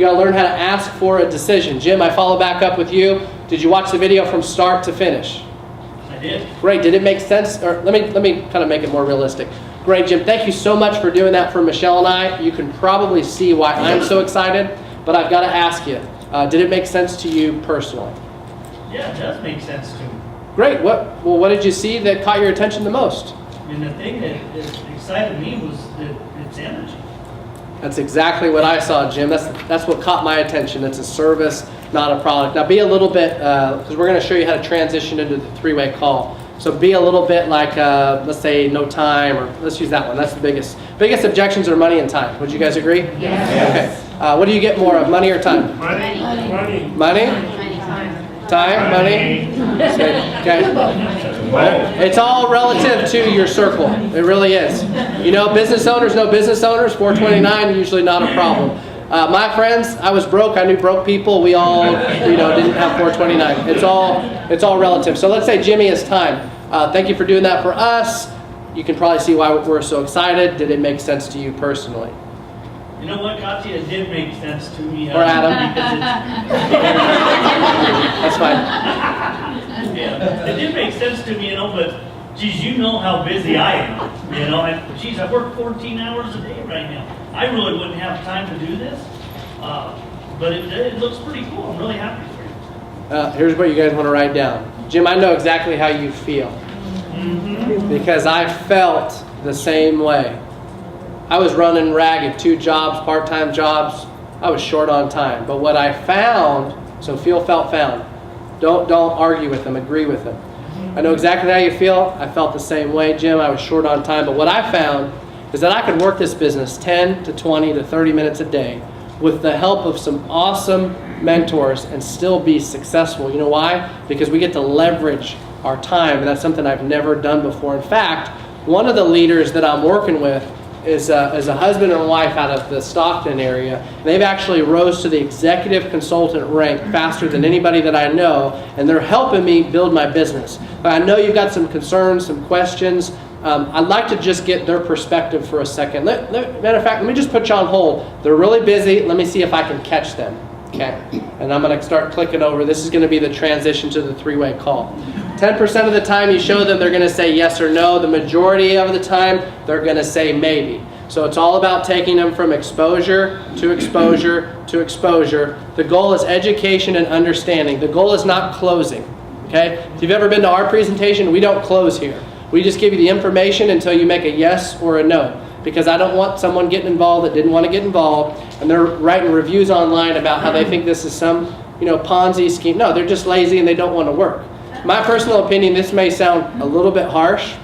got to learn how to ask for a decision. Jim, I follow back up with you. Did you watch the video from start to finish? I did. Great. Did it make sense? Or let me kind of make it more realistic. Great, Jim. Thank you so much for doing that for Michelle and I. You can probably see why I'm so excited, but I've got to ask you, did it make sense to you personally? Yeah, it does make sense to me. Great. What did you see that caught your attention the most? I mean, the thing that excited me was its energy. That's exactly what I saw, Jim. That's what caught my attention. It's a service, not a product. Now be a little bit, because we're going to show you how to transition into the three-way call. So be a little bit like, let's say, no time, or let's use that one. That's the biggest objections are money and time. Would you guys agree? Yes. Okay. What do you get more of, money or time? Money. Money? Time? Money? Okay. It's all relative to your circle. It really is. You know, business owners know business owners. 429 usually not a problem. My friends, I was broke. I knew broke people. We all, didn't have 429. It's all relative. So let's say Jimmy is time. Thank you for doing that for us. You can probably see why we're so excited. Did it make sense to you personally? You know what, Katya? It did make sense to me. Or Adam. That's fine. Yeah, it did make sense to me, but geez, you know how busy I am. I work 14 hours a day right now. I really wouldn't have time to do this, but it looks pretty cool. I'm really happy for you. Here's what you guys want to write down. Jim, I know exactly how you feel. Because I felt the same way. I was running ragged, 2 jobs, part-time jobs. I was short on time. But what I found, so feel, felt, found. Don't argue with them, agree with them. I know exactly how you feel. I felt the same way, Jim. I was short on time. But what I found is that I could work this business 10 to 20 to 30 minutes a day with the help of some awesome mentors and still be successful. You know why? Because we get to leverage our time, and that's something I've never done before. In fact, one of the leaders that I'm working with is a husband and wife out of the Stockton area. They've actually rose to the executive consultant rank faster than anybody that I know, and they're helping me build my business. But I know you've got some concerns, some questions. I'd like to just get their perspective for a second. Matter of fact, let me just put you on hold. They're really busy. Let me see if I can catch them. Okay, and I'm going to start clicking over. This is going to be the transition to the three-way call. 10% of the time you show them, they're going to say yes or no. The majority of the time, they're going to say maybe. So it's all about taking them from exposure to exposure to exposure. The goal is education and understanding. The goal is not closing. Okay? If you've ever been to our presentation, we don't close here. We just give you the information until you make a yes or a no. Because I don't want someone getting involved that didn't want to get involved, and they're writing reviews online about how they think this is some, Ponzi scheme. No, they're just lazy and they don't want to work. My personal opinion, this may sound a little bit harsh.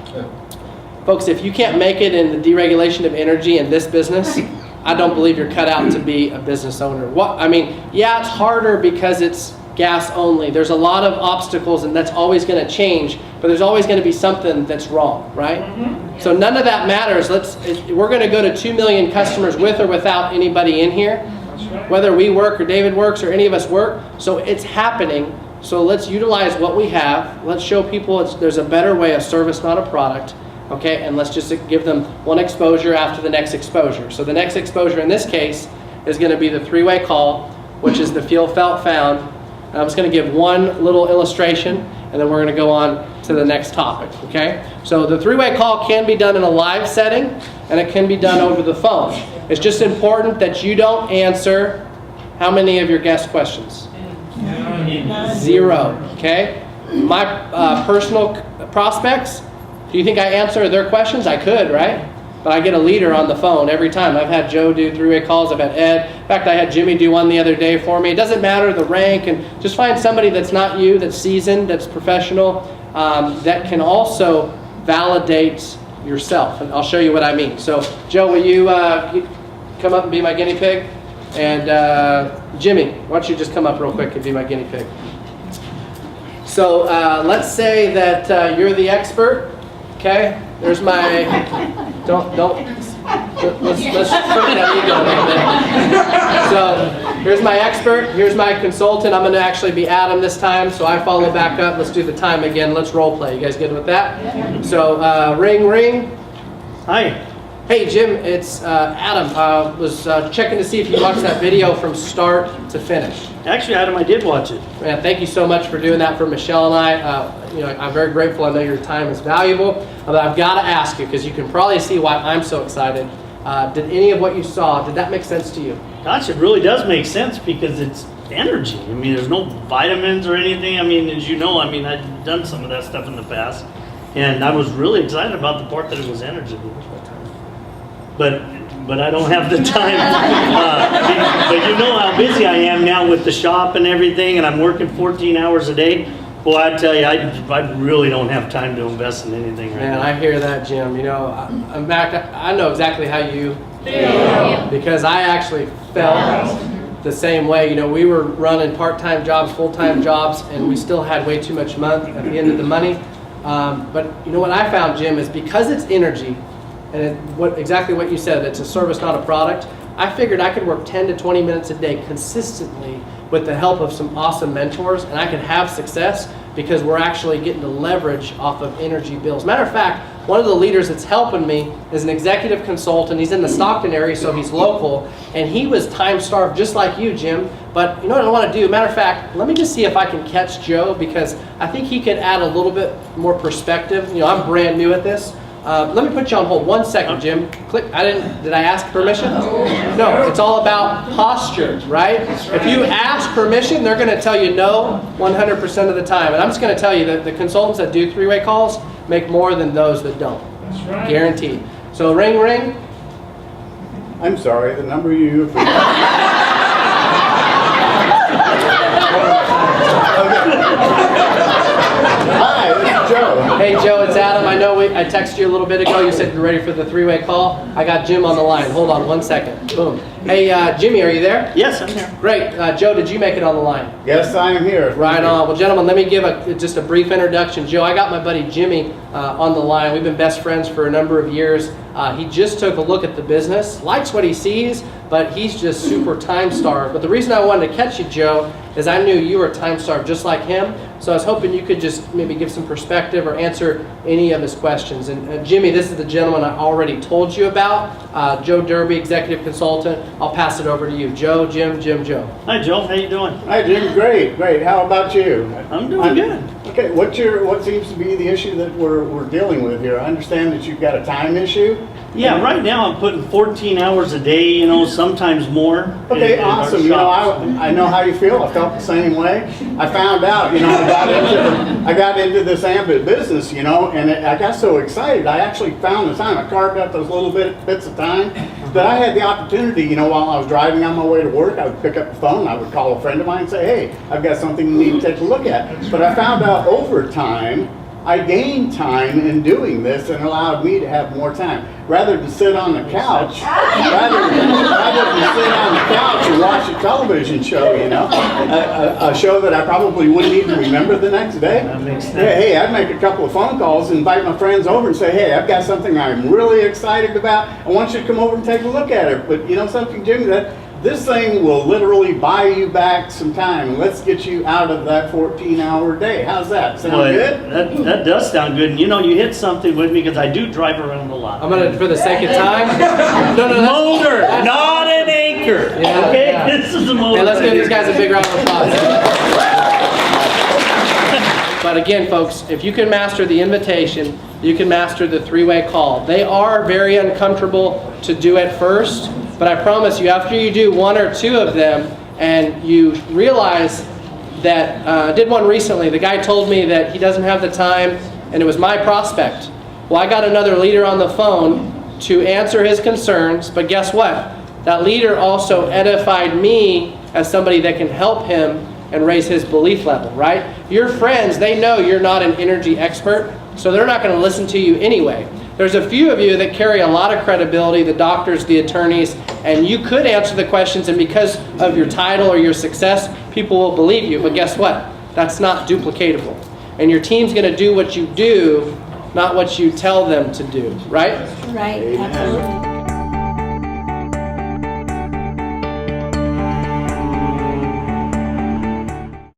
Folks, if you can't make it in the deregulation of energy in this business, I don't believe you're cut out to be a business owner. Yeah, it's harder because it's gas only. There's a lot of obstacles, and that's always going to change, but there's always going to be something that's wrong, right? So none of that matters. We're going to go to 2 million customers with or without anybody in here, whether we work or David works or any of us work. So it's happening. So let's utilize what we have. Let's show people there's a better way, a service, not a product. Okay, and let's just give them one exposure after the next exposure. So the next exposure in this case is going to be the three-way call, which is the feel, felt, found. And I'm just going to give one little illustration, and then we're going to go on to the next topic. Okay, so the three-way call can be done in a live setting, and it can be done over the phone. It's just important that you don't answer how many of your guest questions? 0. Okay, my personal prospects. Do you think I answer their questions? I could, right? But I get a leader on the phone every time. I've had Joe do three-way calls. I've had Ed. In fact, I had Jimmy do one the other day for me. It doesn't matter the rank, and just find somebody that's not you, that's seasoned, that's professional, that can also validate yourself. And I'll show you what I mean. So, Joe, will you come up and be my guinea pig? And Jimmy, why don't you just come up real quick and be my guinea pig? So let's say that you're the expert. Okay, there's my, let's trim that ego a little bit. So here's my expert, here's my consultant. I'm going to actually be Adam this time, so I follow back up. Let's do the time again. Let's role play. You guys good with that? So ring, ring. Hi. Hey Jim, it's Adam. Was checking to see if you watched that video from start to finish. Actually, Adam, I did watch it. Man, thank you so much for doing that for Michelle and I. You know, I'm very grateful. I know your time is valuable. But I've got to ask you, because you can probably see why I'm so excited. Did any of what you saw, did that make sense to you? Gosh, it really does make sense because it's energy. I mean, there's no vitamins or anything. I mean, as you know, I mean, I've done some of that stuff in the past. And I was really excited about the part that it was energy. But I don't have the time. But you know how busy I am now with the shop and everything, and I'm working 14 hours a day. Boy, I tell you, I really don't have time to invest in anything right now. Man, I hear that, Jim. You know, in fact, I know exactly how you feel, because I actually felt the same way. You know, we were running part-time jobs, full-time jobs, and we still had way too much money at the end of the money. But you know what I found, Jim, is because it's energy, and exactly what you said, it's a service, not a product. I figured I could work 10 to 20 minutes a day consistently with the help of some awesome mentors, and I could have success because we're actually getting to leverage off of energy bills. Matter of fact, one of the leaders that's helping me is an executive consultant. He's in the Stockton area, so he's local, and he was time-starved just like you, Jim. But you know what I want to do? Matter of fact, let me just see if I can catch Joe, because I think he could add a little bit more perspective. You know, I'm brand new at this. Let me put you on hold 1 second, Jim. Click. Did I ask permission? No, it's all about posture, right? If you ask permission, they're going to tell you no 100% of the time. And I'm just going to tell you that the consultants that do three-way calls make more than those that don't. That's right. Guaranteed. So ring, ring. I'm sorry, the number you Hi, this is Joe. Hey Joe, it's Adam. I know I texted you a little bit ago. You said you're ready for the three-way call. I got Jim on the line. Hold on 1 second. Boom. Hey Jimmy, are you there? Yes, I'm here. Great. Joe, did you make it on the line? Yes, I am here. Right on. Well, gentlemen, let me give just a brief introduction. Joe, I got my buddy Jimmy on the line. We've been best friends for a number of years. He just took a look at the business, likes what he sees, but he's just super time-starved. But the reason I wanted to catch you, Joe, is I knew you were time-starved just like him. So I was hoping you could just maybe give some perspective or answer any of his questions. And Jimmy, this is the gentleman I already told you about, Joe Derby, executive consultant. I'll pass it over to you. Joe, Jim, Joe. Hi, Joe. How you doing? Hi, Jim. Great. How about you? I'm doing good. Okay, what seems to be the issue that we're dealing with here? I understand that you've got a time issue. Yeah, right now I'm putting 14 hours a day, you know, sometimes more. Okay, awesome. You know, I know how you feel. I felt the same way. I found out, you know, I got into this ambit business, you know, and I got so excited. I actually found the time. I carved out those little bits of time that I had the opportunity, you know, while I was driving on my way to work, I would pick up the phone, I would call a friend of mine and say, hey, I've got something you need to take a look at. But I found out over time, I gained time in doing this and allowed me to have more time. Rather than sit on the couch, rather than sit on the couch and watch a television show, you know, a show that I probably wouldn't even remember the next day. That makes sense. Hey, I'd make a couple of phone calls and invite my friends over and say, hey, I've got something I'm really excited about. I want you to come over and take a look at it. But you know something, Jimmy, this thing will literally buy you back some time. Let's get you out of that 14-hour day. How's that? Sound good? That does sound good. And you know, you hit something with me because I do drive around a lot. I'm going to, for the sake of time. No, motor, not an anchor. Yeah, okay? Yeah. This is a motor. Hey, let's give these guys a big round of applause. But again, folks, if you can master the invitation, you can master the three-way call. They are very uncomfortable to do at first, but I promise you, after you do one or two of them, and you realize that, I did one recently, the guy told me that he doesn't have the time, and it was my prospect. Well, I got another leader on the phone to answer his concerns, but guess what? That leader also edified me as somebody that can help him and raise his belief level, right? Your friends, they know you're not an energy expert, so they're not going to listen to you anyway. There's a few of you that carry a lot of credibility, the doctors, the attorneys, and you could answer the questions, and because of your title or your success, people will believe you. But guess what? That's not duplicatable. And your team's going to do what you do, not what you tell them to do, right? Right, absolutely.